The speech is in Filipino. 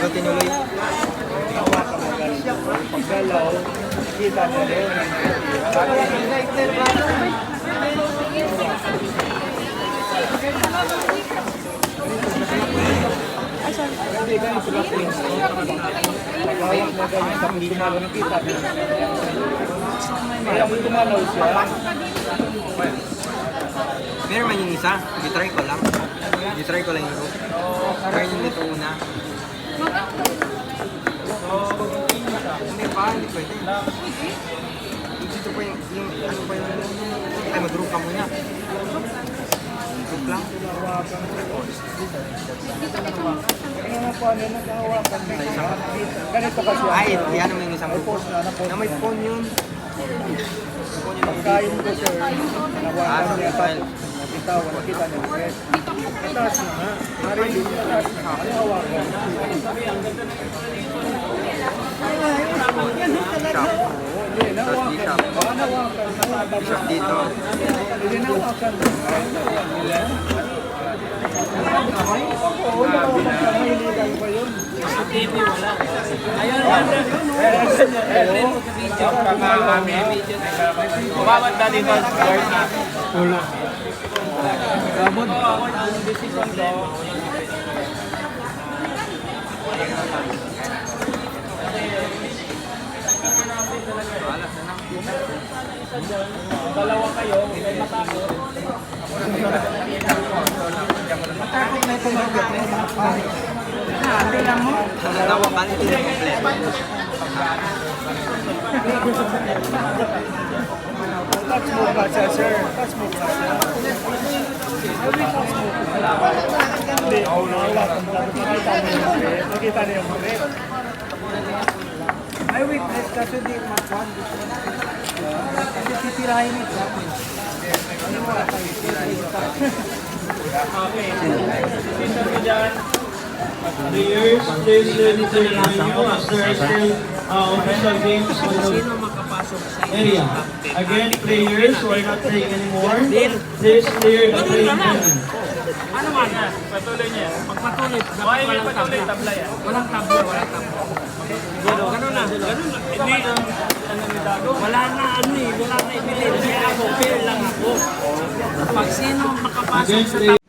Pero tinuloy. Paggalaw, kita mo rin. Hindi ganyan sila po. Nagawak na ganyan sa dumalo ng kita. Kaya kung dumalaw siya, Pero man yung isa, gitry ko lang. Gitry ko lang yung rope. Try yung dito una. Hindi pa, hindi pwede. Dito pa yung ano pa yung, ay mag-rope ka muna. Rope lang. ano po, ano naghahawakan. Ganito kasi. Ay, yan naman yung isang rope. Na may phone yun. Pagkain ko sir, nawakan niya tapos nabitawan, nakita niya ulit. Mataas na nga, marili, mataas na nga, ano hawakan? Shop. Hindi, nawakan. Nawakan, nawakan. Shop dito. Hindi nawakan. Wala ko magkamahiligan pa yun. Sa TV wala. Ayun, ayun. Umabot na dito. Wala. Ramon. Dalawa kayo, may matakot. Matakot na ito mag-get. Hindi lang mo. Dalawa ka, hindi na kompleto. Touch mo ba siya, sir? Touch mo ba siya? Hindi, nawakan. Nakita niya yung ulit. Ay, witness kasi di mag-one. Kasi titirahin ito. Ano mo ata yung titirahin ito? Okay. Sino ko dyan? Players, please ready to renew as there are still official games on the area. Again, players who are not playing anymore, please clear the playing area. Ano man? Patuloy niya. Pagpatuloy, dapat walang tabla. Walang tabla, walang tabla. Ganun na. Hindi, wala na ano eh, wala na ibili. Hindi ako, fair lang ako. Pag sino makapasok sa tabla,